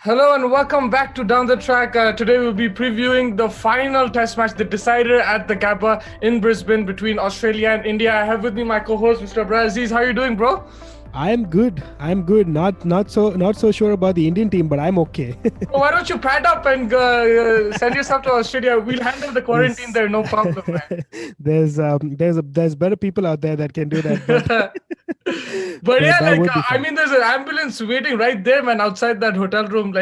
Hello and welcome back to Down the Track. Today we'll be previewing the final test match, the decider at the Gabba in Brisbane between Australia and India. I have with me my co-host, Mr. Aziz. How are you doing, bro? I'm good. I'm good. Not so sure about the Indian team, but I'm okay. Well, why don't you pad up and send yourself to Australia? We'll handle the quarantine Is there, no problem, there's better people out there that can do that, but man. But yeah, that would be I fun. mean, there's an ambulance waiting right there, man, outside that hotel room.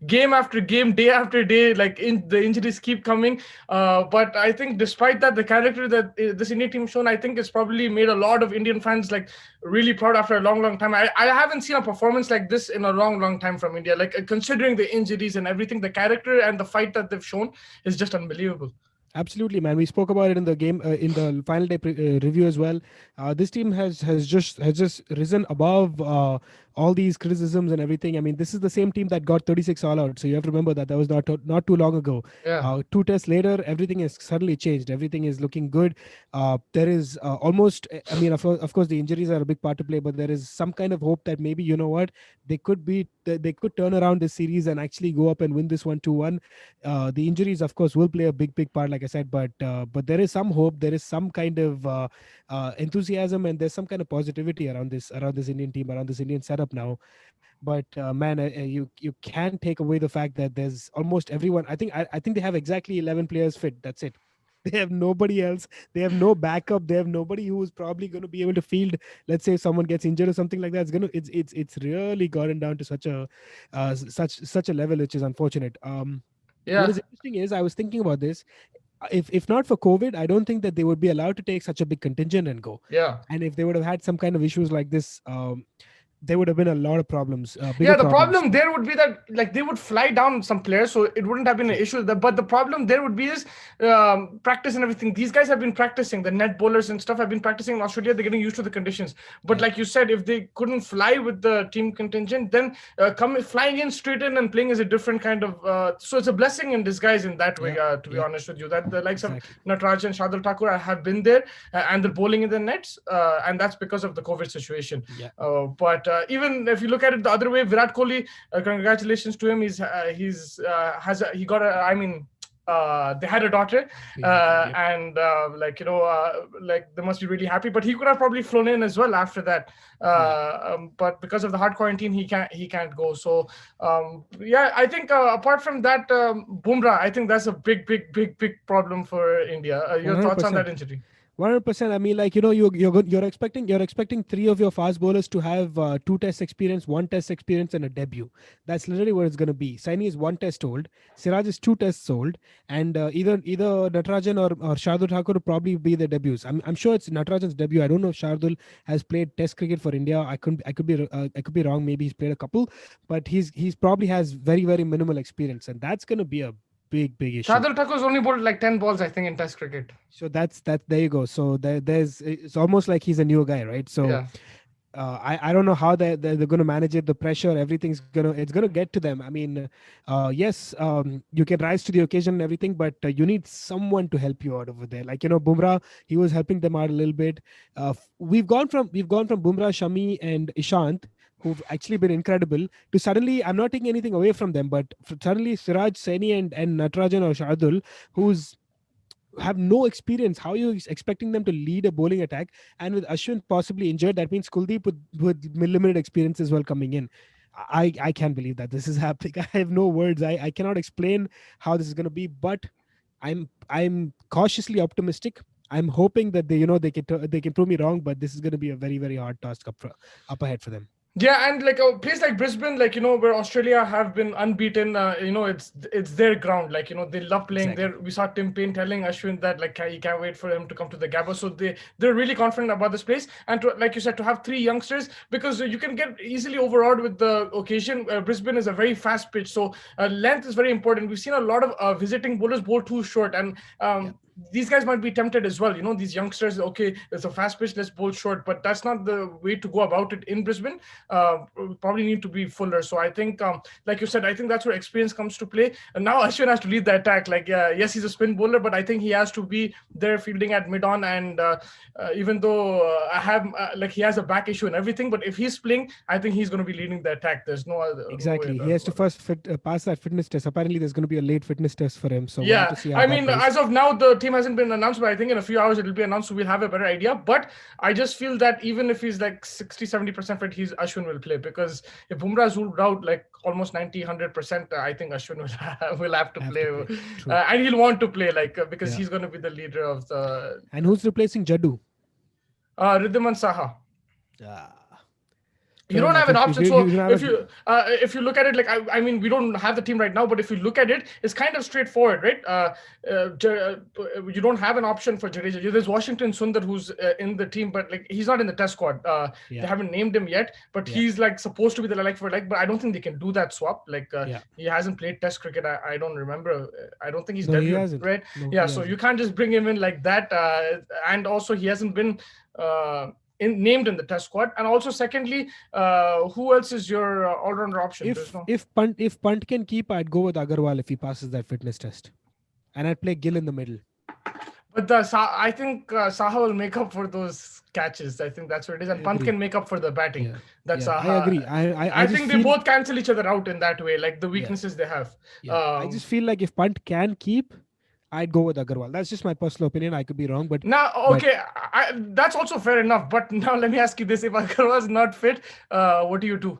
Game after game, day after day, the injuries keep coming. But I think despite that, the character that this Indian team shown, I think it's probably made a lot of Indian fans like really proud after a long, long time. I haven't seen a performance like this in a long, long time from India. Considering the injuries and everything, the character and the fight that they've shown is just unbelievable. Absolutely, man. We spoke about it in the game in the final day review as well. This team has just risen above all these criticisms and everything. I mean, this is the same team that got 36 all out. So you have to remember that that was not too long ago. Yeah. Two tests later, everything has suddenly changed. Everything is looking good. There is almost. I mean, of course, the injuries are a big part to play, but there is some kind of hope that maybe you know what they could turn around this series and actually go up and win this one 2-1. The injuries, of course, will play a big part, like I said, but there is some hope. There is some kind of enthusiasm, and there's some kind of positivity around this Indian team, around this Indian setup now. But man, you can't take away the fact that there's almost everyone. I think they have exactly 11 players fit. That's it. They have nobody else. They have no backup. They have nobody who is probably going to be able to field. Let's say if someone gets injured or something like that. It's really gotten down to such a level, which is unfortunate. What Yeah. is interesting is I was thinking about this. If not for COVID, I don't think that they would be allowed to take such a big contingent and go. Yeah. And if they would have had some kind of issues like this, there would have been a lot of problems, bigger Yeah, the problems. problem there would be that like they would fly down some players, so it wouldn't have been an True. issue. But the problem there would be is practice and everything. These guys have been practicing. The net bowlers and stuff have been practicing in Australia. They're getting used to the conditions. But Yeah, like you said, if they couldn't fly with the team contingent, then flying in straight in and playing is a different kind of. So it's a blessing in disguise in that way. yeah, To be yeah, honest with you, that the likes of exactly. Nataraj and Shardul Thakur have been there and they're bowling in the nets, and that's because of the COVID situation. Yeah, But even if you look at it the other way, Virat Kohli, congratulations to him. He got a. I mean, they had a daughter, yeah. like they must be really happy. But he could have probably flown in as well after that. Yeah. But because of the hard quarantine, he can't go. So yeah, I think apart from that, Bumrah, I think that's a big problem for India. Your thoughts on that 100%. injury? 100%. I mean, like you're expecting three of your fast bowlers to have two test experience, one test experience, and a debut. That's literally what it's going to be. Saini is one test old, Siraj is two tests old, and either Natarajan or Shardul Thakur will probably be their debuts. I'm sure it's Natarajan's debut. I don't know if Shardul has played Test cricket for India. I could be wrong. Maybe he's played a couple, but he's probably has very minimal experience, and that's going to be a big issue. Shardul Thakur's only bowled like 10 balls, I think, in Test cricket. So that's that. There you go. So there's it's almost like he's a new guy, right? So Yeah. I don't know how they're going to manage it. The pressure, it's gonna get to them. I mean, yes, you can rise to the occasion and everything, but you need someone to help you out over there. Like Bumrah, he was helping them out a little bit. We've gone from Bumrah, Shami, and Ishant, who've actually been incredible, to suddenly, I'm not taking anything away from them, but suddenly Siraj, Saini, and Natarajan or Shardul, who's have no experience. How are you expecting them to lead a bowling attack? And with Ashwin possibly injured, that means Kuldeep with limited experience as well coming in. I can't believe that this is happening. I have no words. I cannot explain how this is going to be, but I'm cautiously optimistic. I'm hoping that they can prove me wrong, but this is going to be a very hard task up ahead for them. Yeah, and like a place like Brisbane, where Australia have been unbeaten, it's their ground. They love playing Exactly. there. We saw Tim Payne telling Ashwin that he can't wait for him to come to the Gabba. So they're really confident about this place. And like you said, to have three youngsters, because you can get easily overawed with the occasion. Brisbane is a very fast pitch, so length is very important. We've seen a lot of visiting bowlers bowl too short, and Yeah. these guys might be tempted as well. These youngsters, okay, it's a fast pitch, let's bowl short, but that's not the way to go about it in Brisbane. Probably need to be fuller. So I think, like you said, I think that's where experience comes to play. And now Ashwin has to lead the attack. Like, yes, he's a spin bowler, but I think he has to be there fielding at mid on. And even though I have like he has a back issue and everything, but if he's playing, I think he's going to be leading the attack. There's no way Exactly. He has to about that. first pass that fitness test. Apparently, there's going to be a late fitness test for him. So we'll have to Yeah, see how I that mean, goes. as of now, the team hasn't been announced, but I think in a few hours it'll be announced, so we'll have a better idea. But I just feel that even if he's like 60-70% fit, Ashwin will play, because if Bumrah's ruled out like almost 90-100%, I think Ashwin will have to Have play, to play. True. and he'll want to play, like because Yeah. he's going to be the leader of the And who's replacing Jaddu? Ridhiman Saha. Ah, You fair don't have enough. an If option. you So don't have if a, you look at it, like I mean, we don't have the team right now, but if you look at it, it's kind of straightforward, right? You don't have an option for Jadeja. There's Washington Sundar, who's in the team, but like he's not in the test squad. They yeah, haven't named him yet, but yeah, he's like supposed to be the like for like. But I don't think they can do that swap. Like yeah. he hasn't played Test cricket. I don't remember. I don't think he's No, he debuted, hasn't. right? No, Yeah, he so you hasn't. can't just bring him in like that. And also he hasn't been. Named in the test squad, and also secondly, who else is your all-rounder option? There's no. If Punt can keep, I'd go with Agarwal if he passes that fitness test, and I'd play Gill in the middle. But I think Saha will make up for those catches. I think that's what it is, I and Pant agree. can make up for the batting. Yeah, That's yeah, I Saha. agree. I I just think they feel both cancel each other out in that way, like the yeah, weaknesses they have. yeah. I just feel like if Punt can keep, I'd go with Agarwal. That's just my personal opinion. I could be wrong, Now, but okay, that's also fair enough. But now let me ask you this: if Akar was not fit, what do you do?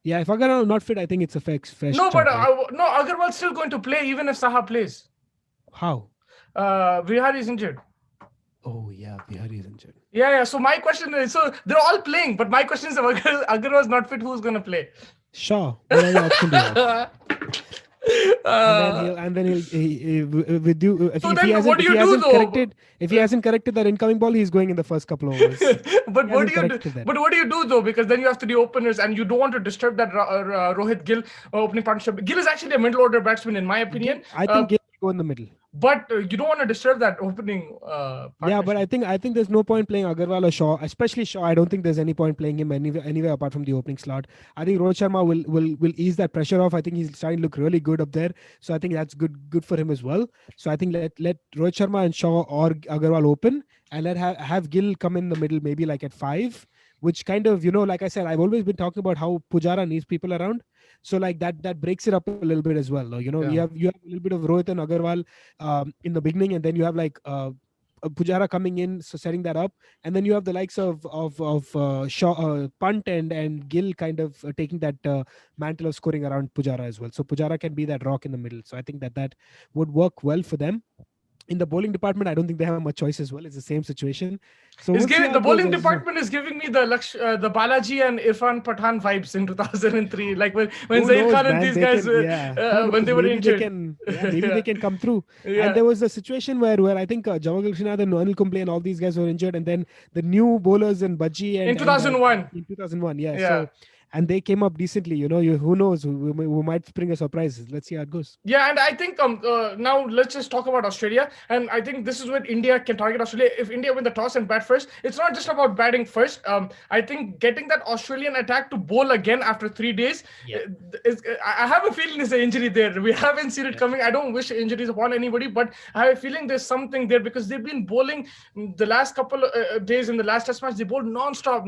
yeah, if Agarwal not fit, I think it's a fair No, but shout, right? no, Agarwal's still going to play even if Saha plays. How? Vihari is injured. Oh yeah, Bihari is injured. Yeah. So my question is, so they're all playing, but my question is, if Agar was not fit, who's gonna play? Shaw. What other option do you have? uh, And then with you so then, what do you do though? if he hasn't corrected that incoming ball, he's going in the first couple overs. He But what hasn't do you do? corrected that. But what do you do though? Because then you have three openers, and you don't want to disturb that Rohit Gill opening partnership. Gill is actually a middle order batsman, in my opinion. I think Gill will go in the middle. But you don't want to disturb that opening partnership. Yeah, but I think there's no point playing Agarwal or Shaw, especially Shaw. I don't think there's any point playing him anywhere apart from the opening slot. I think Rohit Sharma will ease that pressure off. I think he's starting to look really good up there. So I think that's good for him as well. So I think let Rohit Sharma and Shaw or Agarwal open, and let have Gill come in the middle, maybe like at 5, which kind of, like I said, I've always been talking about how Pujara needs people around. So like that breaks it up a little bit as well. Yeah. You have a little bit of Rohit and Agarwal in the beginning, and then you have like Pujara coming in, so setting that up, and then you have the likes of Shaw, Punt and Gill kind of taking that mantle of scoring around Pujara as well. So Pujara can be that rock in the middle. So I think that would work well for them. In the bowling department, I don't think they have much choice as well. It's the same situation. So we'll see how The it goes. bowling department is giving me the Balaji and Irfan Pathan vibes in 2003, like when Who Zaid knows, Khan and man? these They guys can, yeah. Who when knows? they were Maybe they injured. can, yeah. Maybe Yeah. they can come through. Yeah. And there was a situation where I think Jawagal Krishnath and Anil Kumble and all these guys were injured, and then the new bowlers in Bajji In and 2001. in 2001, yeah. Yeah. So and they came up decently. Who knows? We might spring a surprise. Let's see how it goes. Yeah, and I think now let's just talk about Australia. And I think this is where India can target Australia. If India win the toss and bat first, it's not just about batting first. I think getting that Australian attack to bowl again after 3 days, I have a feeling there's an injury there. We haven't seen it coming. I don't wish injuries upon anybody, but I have a feeling there's something there, because they've been bowling the last couple of days in the last test match. They bowled non-stop.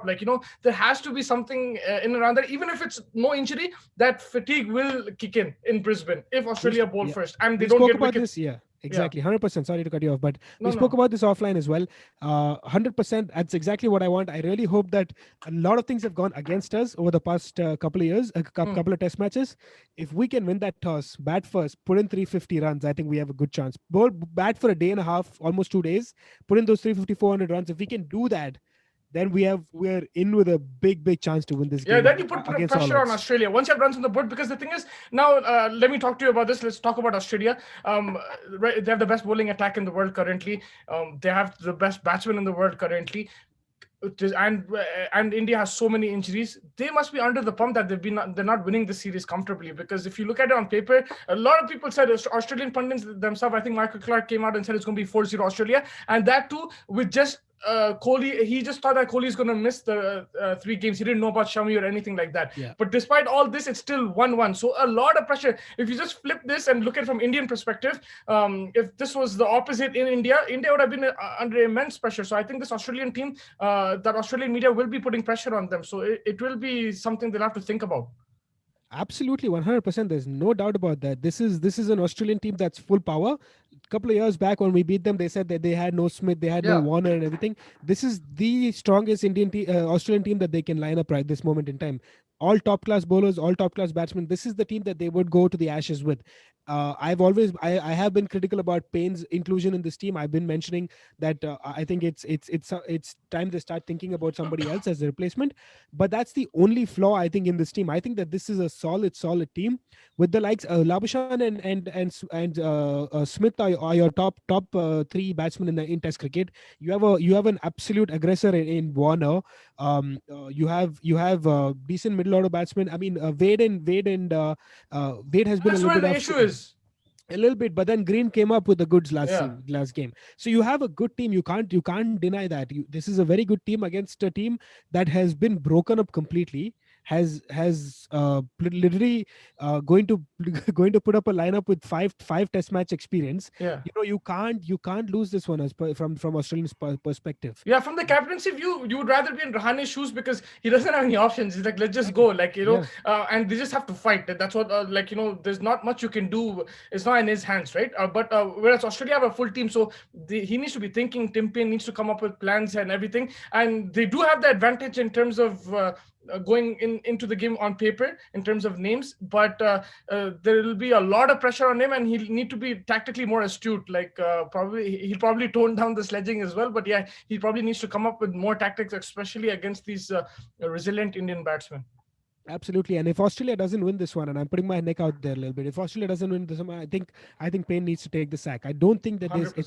Like, there has to be something in and around there. Even if it's no injury, that fatigue will kick in Brisbane if Australia bowl first and they We don't spoke get about wickets. this, yeah. Exactly, 100%. Sorry to cut you off, but No, we spoke no. about this offline as well. 100%. That's exactly what I want. I really hope that a lot of things have gone against us over the past couple of years, couple of test matches. If we can win that toss, bat first, put in 350 runs, I think we have a good chance. Bat for a day and a half, almost 2 days, put in those 350, 400 runs. If we can do that, then we're in with a big chance to win this game. Yeah, then you put against all pressure on odds. Australia once you have runs on the board. Because the thing is, now let me talk to you about this. Let's talk about Australia. They have the best bowling attack in the world currently. They have the best batsmen in the world currently. And India has so many injuries. They must be under the pump that they're not winning the series comfortably. Because if you look at it on paper, a lot of people said Australian pundits themselves. I think Michael Clark came out and said it's going to be 4-0 Australia, and that too with just Kohli. He just thought that Kohli is going to miss the 3 games. He didn't know about Shami or anything like that. Yeah. But despite all this, it's still 1-1. So a lot of pressure. If you just flip this and look at it from Indian perspective, if this was the opposite in India, India would have been under immense pressure. So I think this Australian team, that Australian media will be putting pressure on them. So it will be something they'll have to think about. Absolutely, 100%. There's no doubt about that. This is an Australian team that's full power. A couple of years back when we beat them, they said that they had no Smith, they had no Yeah. Warner and everything. This is the strongest Australian team that they can line up right this moment in time. All top class bowlers, all top class batsmen. This is the team that they would go to the Ashes with. I have been critical about Payne's inclusion in this team. I've been mentioning that I think it's time they start thinking about somebody else as a replacement. But that's the only flaw I think in this team. I think that this is a solid team with the likes Labushan and Smith are your top three batsmen in Test cricket. You have an absolute aggressor in Warner. You have decent middle order batsmen. I mean, Wade has been a That's little where bit the of issue is. a little bit, but then Green came up with the goods Yeah. last game. So you have a good team. You can't deny that. This is a very good team against a team that has been broken up completely. Has literally going to going to put up a lineup with five test match experience. Yeah. You can't lose this one from Australian perspective. Yeah, from the captaincy view, you would rather be in Rahane's shoes because he doesn't have any options. He's like, let's just go, Exactly. like Yeah. and they just have to fight. That's what, there's not much you can do. It's not in his hands, right? But whereas Australia have a full team, so he needs to be thinking. Tim Payne needs to come up with plans and everything, and they do have the advantage in terms of. Going into the game on paper in terms of names, but there will be a lot of pressure on him, and he'll need to be tactically more astute. Like probably he'll probably tone down the sledging as well, but yeah, he probably needs to come up with more tactics, especially against these resilient Indian batsmen. Absolutely, and if Australia doesn't win this one, and I'm putting my neck out there a little bit, if Australia doesn't win this one, I think Payne needs to take the sack. I don't think that this 100%.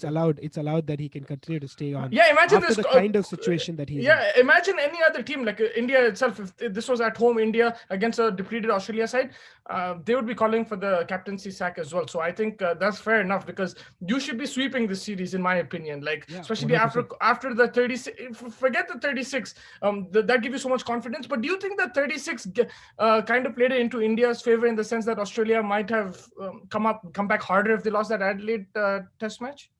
it's allowed that he can continue to stay on Yeah, imagine after this. the kind of situation that he's in. Yeah, imagine any other team like India itself. If this was at home, India against a depleted Australia side, they would be calling for the captaincy sack as well. So I think that's fair enough because you should be sweeping this series, in my opinion. Like Yeah, especially after 100%. after the 36, forget the 36. That gives you so much confidence. But do you think that 36 kind of played it into India's favor in the sense that Australia might have come back harder if they lost that Adelaide Test match?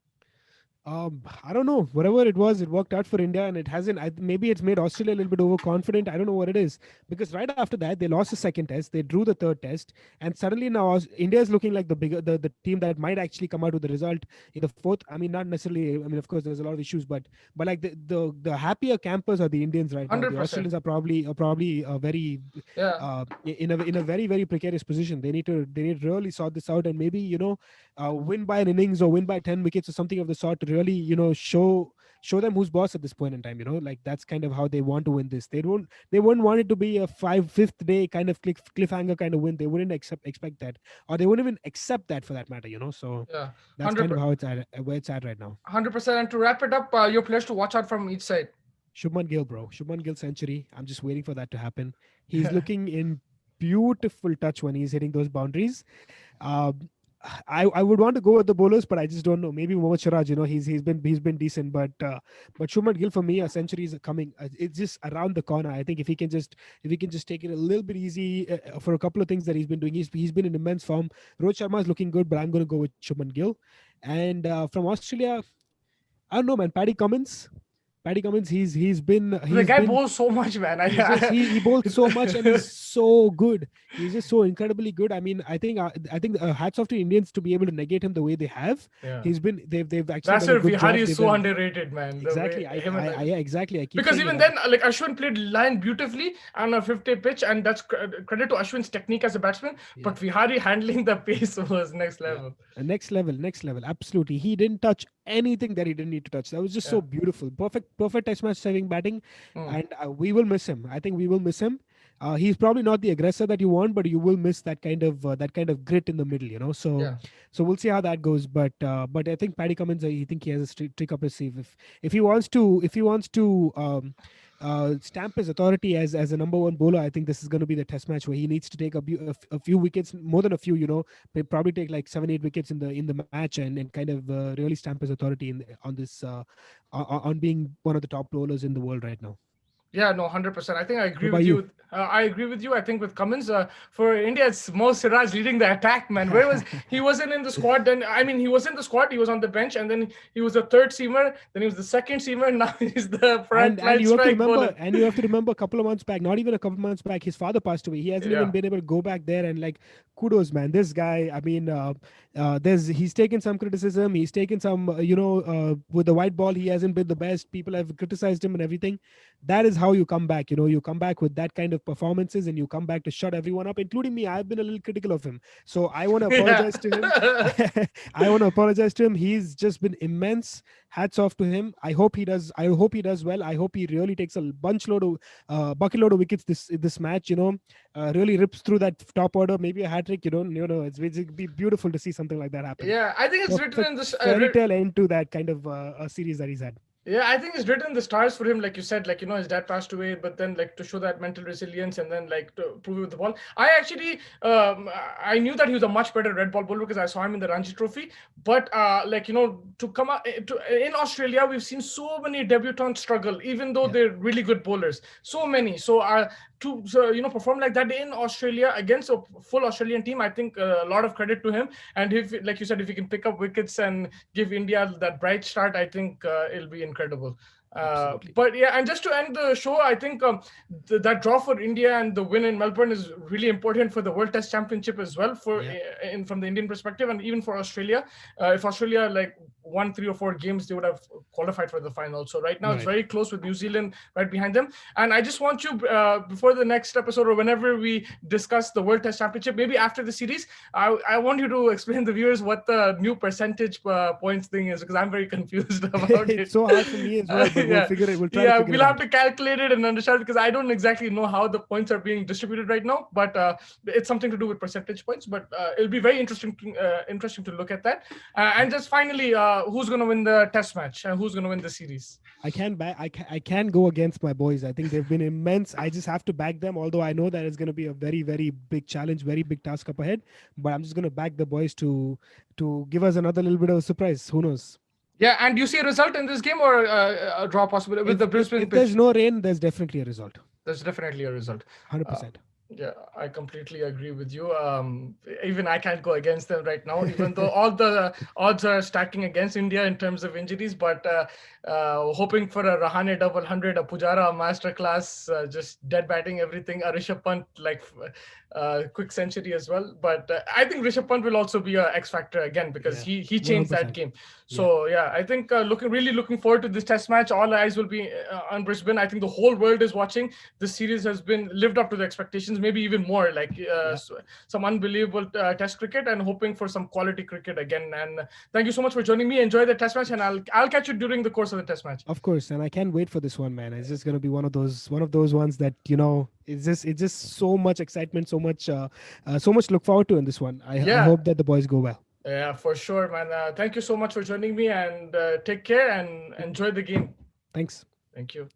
I don't know. Whatever it was, it worked out for India, and it hasn't. Maybe it's made Australia a little bit overconfident. I don't know what it is because right after that they lost the second test, they drew the third test, and suddenly now India is looking like the team that might actually come out with the result in the fourth. I mean, not necessarily. I mean, of course, there's a lot of issues, but like the happier campers are the Indians right now. The 100%. Australians are probably very Yeah. in a very precarious position. They need to really sort this out and maybe win by an innings or win by 10 wickets or something of the sort to really show them who's boss at this point in time. Like that's kind of how they want to win this. They wouldn't want it to be a fifth day kind of cliffhanger kind of win. They wouldn't expect that, or they wouldn't even accept that for that matter. So Yeah. that's kind of 100%. how it's at where it's at right now. 100%. And to wrap it up, your players to watch out from each side. Shubman Gill, bro. Shubman Gill century. I'm just waiting for that to happen. He's looking in beautiful touch when he's hitting those boundaries. Um, I would want to go with the bowlers, but I just don't know. Maybe Mohammad Siraj, he's been decent, but Shubman Gill for me, a century is coming. It's just around the corner. I think if he can just take it a little bit easy for a couple of things that he's been doing, he's been in immense form. Rohit Sharma is looking good, but I'm going to go with Shubman Gill. And from Australia, I don't know, man. Paddy Cummins. Paddy Cummins, he's been The he's guy been bowls so much, man. he bowls so much and he's so good. He's just so incredibly good. I mean, I think hats off to Indians to be able to negate him the way they have. Yeah. They've actually That's done a where good Vihari job. is They've so done underrated, man. The exactly. way him and Yeah, exactly. I keep because saying even it. then, like Ashwin played line beautifully on a 50 pitch, and that's credit to Ashwin's technique as a batsman. Yeah. But Vihari handling the pace was next Yeah. level. Next level. Absolutely. He didn't touch anything that he didn't need to touch. That was just so Yeah. beautiful. Perfect test match saving batting. Mm. And we will miss him. I think we will miss him. He's probably not the aggressor that you want, but you will miss that kind of grit in the middle. So Yeah. so we'll see how that goes. But I think Paddy Cummins, I think he has a trick up his sleeve. If he wants to stamp his authority as a number one bowler. I think this is going to be the test match where he needs to take a few wickets, more than a few. Probably take like 7 8 wickets in the match, and kind of really stamp his authority on this on being one of the top bowlers in the world right now. Yeah, no, 100%. I think I What agree about with you? you. I agree with you. I think with Cummins, for India, it's Mo Siraj leading the attack, man. Where was he? Wasn't in the squad. Then I mean, he was in the squad. He was on the bench, and then he was the third seamer. Then he was the second seamer. Now he's the and front and line you have to strike remember bowler. and you have to remember a couple of months back, not even a couple of months back, his father passed away. He hasn't even Yeah. been able to go back there, and like, kudos, man. This guy, I mean, there's he's taken some criticism, he's taken some with the white ball he hasn't been the best, people have criticized him and everything. That is how you come back. You come back with that kind of performances, and you come back to shut everyone up, including me. I've been a little critical of him, so I want to Yeah. apologize to him. I want to apologize to him. He's just been immense. Hats off to him. I hope he does well. I hope he really takes a bucket load of wickets this match. Really rips through that top order, maybe a hat trick. It'd be beautiful to see something like that happen. Yeah, I think it's written Perfect in this. fairy tale end to that kind of a series that he's had. Yeah, I think it's written the stars for him, like you said, like his dad passed away, but then like to show that mental resilience and then like to prove it with the ball. I actually, I knew that he was a much better red ball bowler because I saw him in the Ranji Trophy. But to come out in Australia, we've seen so many debutants struggle, even though Yeah, they're really good bowlers. So many. To perform like that in Australia against a full Australian team, I think a lot of credit to him. And if, like you said, if he can pick up wickets and give India that bright start, I think it'll be incredible. absolutely. But yeah, and just to end the show, I think that draw for India and the win in Melbourne is really important for the World Test Championship as well, Yeah, from the Indian perspective, and even for Australia. If Australia like won 3 or 4 games, they would have qualified for the final. So right now it's right. very close with New Zealand right behind them. And I just want you, before the next episode or whenever we discuss the World Test Championship, maybe after the series, I want you to explain the viewers what the new percentage points thing is, because I'm very confused about It's it. so hard for me as well, but we'll Yeah, figure it. We'll try to yeah, figure it we'll have out. to calculate it and understand, because I don't exactly know how the points are being distributed right now. But it's something to do with percentage points. But it'll be very interesting to look at that. And just finally, who's going to win the Test match and who's going to win the series? I can go against my boys. I think they've been immense. I just have to back them, although I know that it's going to be a very very big challenge, very big task up ahead. But I'm just going to back the boys to give us another little bit of a surprise. Who knows? Yeah, and do you see a result in this game, or a draw possible with If the if, Brisbane if there's pitch? no rain, there's definitely a result. There's definitely a result. Uh, 100%. yeah, I completely agree with you. Even I can't go against them right now, even though all the odds are stacking against India in terms of injuries. But hoping for a Rahane double hundred, a Pujara masterclass, just dead batting everything. A Rishabh Pant quick century as well. But I think Rishabh Pant will also be a X factor again, because Yeah, he changed that 100%. game. Yeah, So yeah, I think looking forward to this Test match. All eyes will be on Brisbane. I think the whole world is watching. This series has been lived up to the expectations, maybe even more. Like yeah. some unbelievable Test cricket, and hoping for some quality cricket again. And thank you so much for joining me. Enjoy the Test match, and I'll catch you during the course of the Test match. Of course, and I can't wait for this one, man. It's just gonna be one of those ones that it's just so much excitement, so much look forward to in this one. I Yeah, hope that the boys go well. yeah, for sure, man. Thank you so much for joining me, and take care and enjoy the game. Thanks. Thank you.